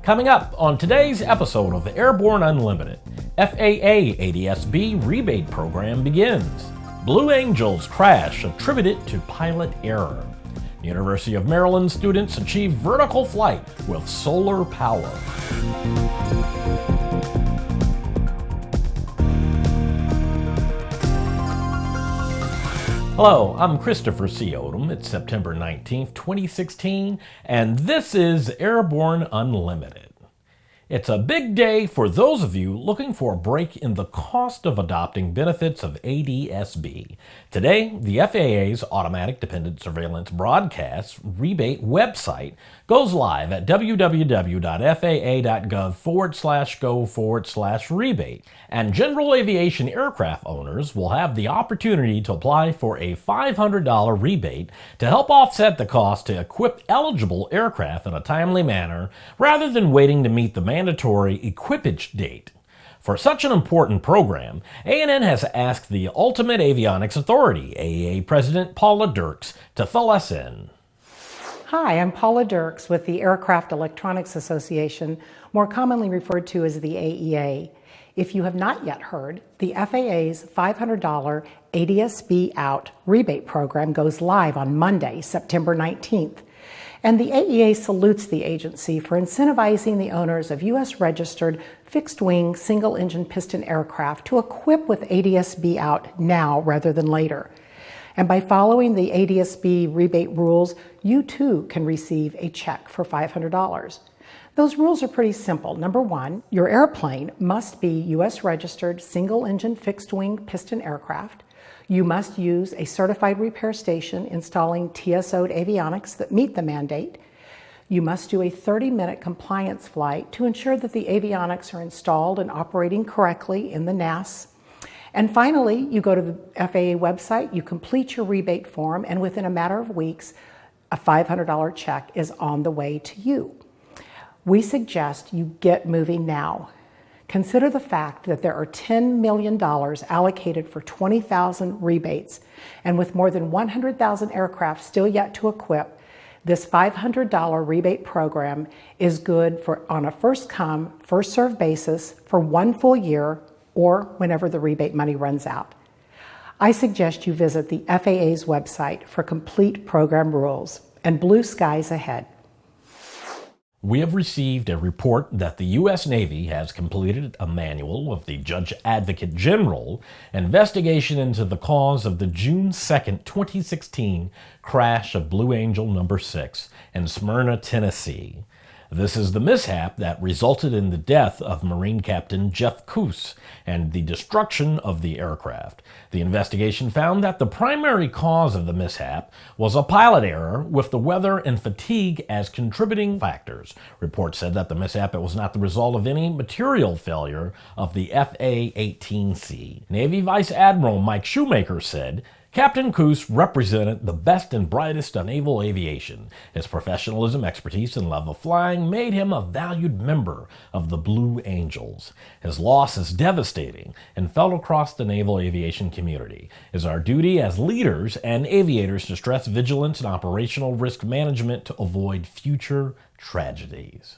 Coming up on today's episode of Airborne Unlimited, FAA ADS B Rebate program begins. Blue Angels crash attributed to pilot error. University of Maryland students achieve vertical flight with solar power. Hello, I'm Christopher C. Odom. It's September 19th, 2016, and this is Airborne Unlimited. It's a big day for those of you looking for a break in the cost of adopting benefits of ADS-B. Today, the FAA's Automatic Dependent Surveillance Broadcast Rebate website goes live at www.faa.gov/go/rebate, and general aviation aircraft owners will have the opportunity to apply for a $500 rebate to help offset the cost to equip eligible aircraft in a timely manner rather than waiting to meet the mandatory equipage date. For such an important program, A&N has asked the Ultimate Avionics Authority, AAA President Paula Dirks, to fill us in. Hi, I'm Paula Dirks with the Aircraft Electronics Association, more commonly referred to as the AEA. If you have not yet heard, the FAA's $500 ADS-B Out rebate program goes live on Monday, September 19th. And the AEA salutes the agency for incentivizing the owners of U.S.-registered fixed-wing, single-engine piston aircraft to equip with ADS-B Out now rather than later. And by following the ADS-B rebate rules, you too can receive a check for $500. Those rules are pretty simple. Number one, your airplane must be U.S.-registered single-engine fixed-wing piston aircraft. You must use a certified repair station installing TSO'd avionics that meet the mandate. You must do a 30-minute compliance flight to ensure that the avionics are installed and operating correctly in the NAS. And finally, you go to the FAA website, you complete your rebate form, and within a matter of weeks, a $500 check is on the way to you. We suggest you get moving now. Consider the fact that there are $10 million allocated for 20,000 rebates, and with more than 100,000 aircraft still yet to equip, this $500 rebate program is good for on a first-come, first-served basis for 1 full year or whenever the rebate money runs out. I suggest you visit the FAA's website for complete program rules, and blue skies ahead. We have received a report that the U.S. Navy has completed a manual of the Judge Advocate General investigation into the cause of the June 2nd, 2016 crash of Blue Angel No. 6 in Smyrna, Tennessee. This is the mishap that resulted in the death of Marine Captain Jeff Kuss and the destruction of the aircraft. The investigation found that the primary cause of the mishap was a pilot error with the weather and fatigue as contributing factors. Reports said that the mishap was not the result of any material failure of the FA-18C. Navy Vice Admiral Mike Shoemaker said, Captain Kuss represented the best and brightest of naval aviation. His professionalism, expertise, and love of flying made him a valued member of the Blue Angels. His loss is devastating and felt across the naval aviation community. It is our duty as leaders and aviators to stress vigilance and operational risk management to avoid future tragedies.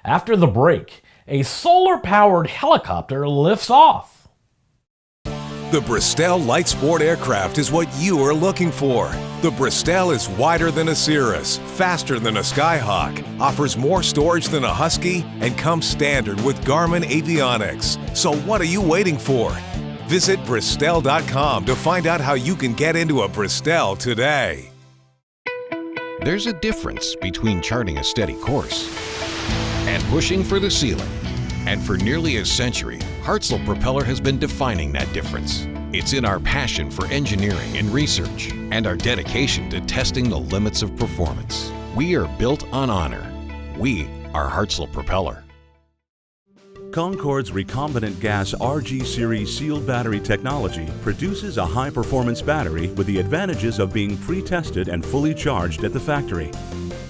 After the break, a solar-powered helicopter lifts off. The Bristol Light Sport aircraft is what you are looking for. The Bristol is wider than a Cirrus, faster than a Skyhawk, offers more storage than a Husky, and comes standard with Garmin avionics. So what are you waiting for? Visit Bristol.com to find out how you can get into a Bristol today. There's a difference between charting a steady course and pushing for the ceiling. And for nearly a century, Hartzell Propeller has been defining that difference. It's in our passion for engineering and research and our dedication to testing the limits of performance. We are built on honor. We are Hartzell Propeller. Concorde's recombinant gas RG series sealed battery technology produces a high-performance battery with the advantages of being pre-tested and fully charged at the factory.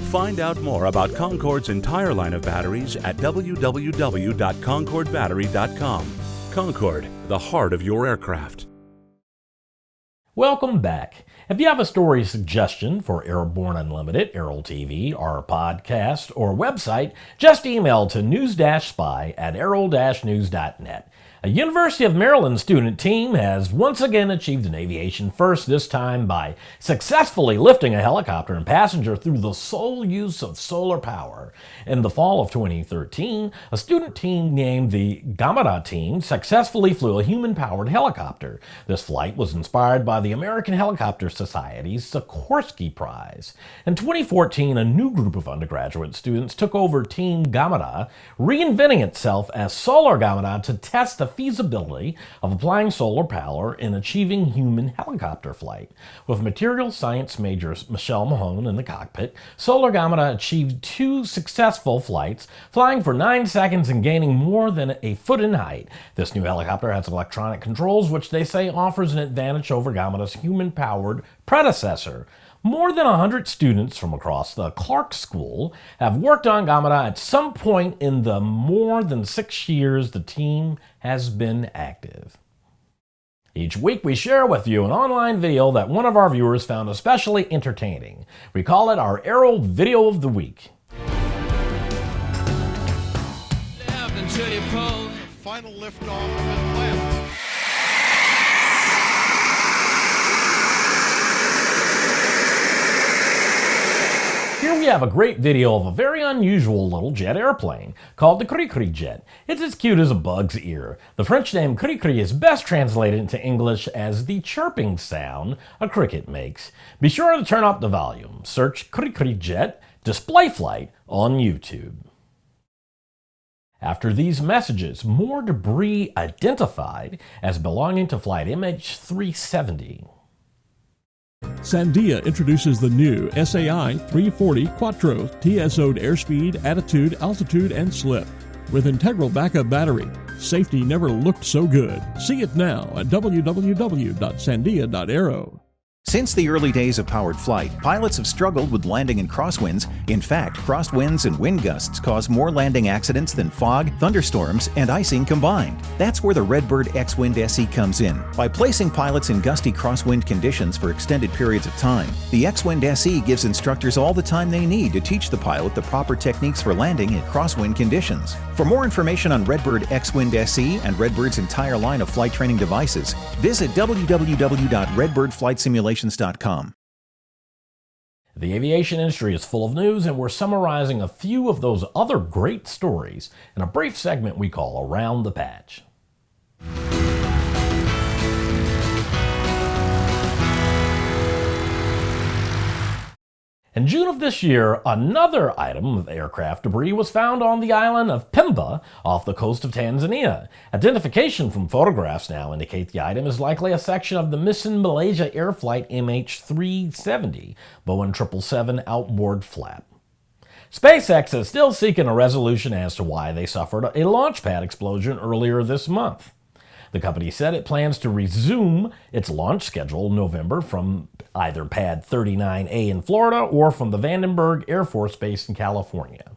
Find out more about Concorde's entire line of batteries at www.concordebattery.com. Concorde, the heart of your aircraft. Welcome back. If you have a story suggestion for Airborne Unlimited, Aero-TV, our podcast, or website, just email to news-spy@aero-news.net. A University of Maryland student team has once again achieved an aviation first, this time by successfully lifting a helicopter and passenger through the sole use of solar power. In the fall of 2013, a student team named the Gamera Team successfully flew a human-powered helicopter. This flight was inspired by the American Helicopter Society's Sikorsky Prize. In 2014, a new group of undergraduate students took over Team Gamera, reinventing itself as Solar Gamera to test the feasibility of applying solar power in achieving human helicopter flight. With materials science major Michelle Mahone in the cockpit, Solar Gamera achieved 2 successful flights, flying for 9 seconds and gaining more than a foot in height. This new helicopter has electronic controls, which they say offers an advantage over Gamera's human-powered predecessor. More than 100 students from across the Clark School have worked on Gamera at some point in the more than 6 years the team has been active. Each week we share with you an online video that one of our viewers found especially entertaining. We call it our Aero Video of the Week. Final liftoff of Atlanta. Here we have a great video of a very unusual little jet airplane called the Cri-Cri jet. It's as cute as a bug's ear. The French name Cri-Cri is best translated into English as the chirping sound a cricket makes. Be sure to turn up the volume. Search Cri-Cri jet display flight on YouTube. After these messages, more debris identified as belonging to flight MH370. Sandia introduces the new SAI 340 Quattro TSO'd airspeed, attitude, altitude, and slip. With integral backup battery, safety never looked so good. See it now at www.sandia.aero. Since the early days of powered flight, pilots have struggled with landing in crosswinds. In fact, crosswinds and wind gusts cause more landing accidents than fog, thunderstorms, and icing combined. That's where the Redbird X-Wind SE comes in. By placing pilots in gusty crosswind conditions for extended periods of time, the X-Wind SE gives instructors all the time they need to teach the pilot the proper techniques for landing in crosswind conditions. For more information on Redbird X-Wind SE and Redbird's entire line of flight training devices, visit www.redbirdflightsimulation.com. The aviation industry is full of news, and we're summarizing a few of those other great stories in a brief segment we call Around the Patch. In June of this year, another item of aircraft debris was found on the island of Pemba off the coast of Tanzania. Identification from photographs now indicate the item is likely a section of the missing Malaysia Air Flight MH370 Boeing 777 outboard flap. SpaceX is still seeking a resolution as to why they suffered a launch pad explosion earlier this month. The company said it plans to resume its launch schedule in November from either Pad 39A in Florida or from the Vandenberg Air Force Base in California.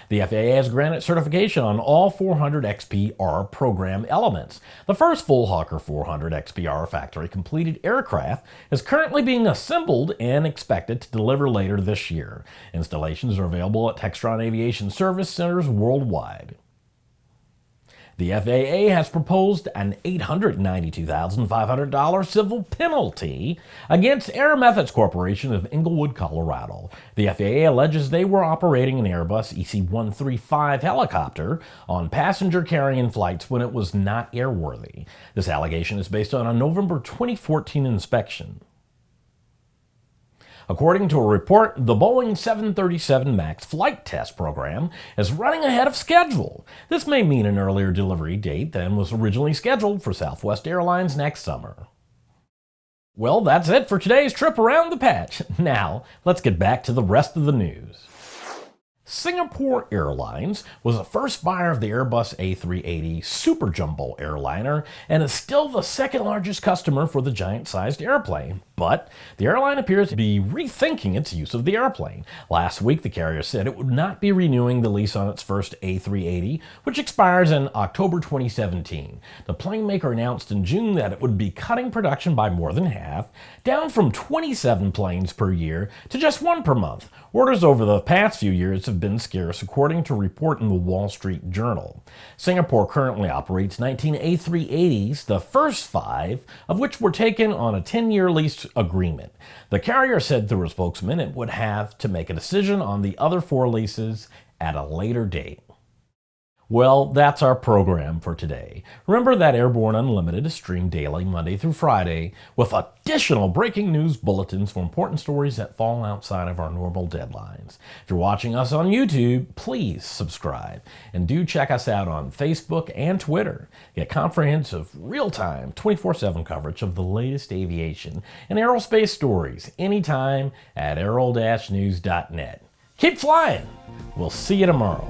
The FAA has granted certification on all 400 XPR program elements. The first full Hawker 400 XPR factory-completed aircraft is currently being assembled and expected to deliver later this year. Installations are available at Textron Aviation Service Centers worldwide. The FAA has proposed an $892,500 civil penalty against Air Methods Corporation of Englewood, Colorado. The FAA alleges they were operating an Airbus EC-135 helicopter on passenger-carrying flights when it was not airworthy. This allegation is based on a November 2014 inspection. According to a report, the Boeing 737 MAX flight test program is running ahead of schedule. This may mean an earlier delivery date than was originally scheduled for Southwest Airlines next summer. Well, that's it for today's trip around the patch. Now, let's get back to the rest of the news. Singapore Airlines was the first buyer of the Airbus A380 Super Jumbo airliner and is still the second largest customer for the giant-sized airplane. But the airline appears to be rethinking its use of the airplane. Last week, the carrier said it would not be renewing the lease on its first A380, which expires in October 2017. The plane maker announced in June that it would be cutting production by more than half, down from 27 planes per year to just one per month. Orders over the past few years have been scarce, according to a report in the Wall Street Journal. Singapore currently operates 19 A380s, the first 5 of which were taken on a 10-year lease agreement. The carrier said through a spokesman it would have to make a decision on the other 4 leases at a later date. Well, that's our program for today. Remember that Airborne Unlimited is streamed daily, Monday through Friday, with additional breaking news bulletins for important stories that fall outside of our normal deadlines. If you're watching us on YouTube, please subscribe. And do check us out on Facebook and Twitter. Get comprehensive, real-time, 24/7 coverage of the latest aviation and aerospace stories anytime at aero-news.net. Keep flying! We'll see you tomorrow.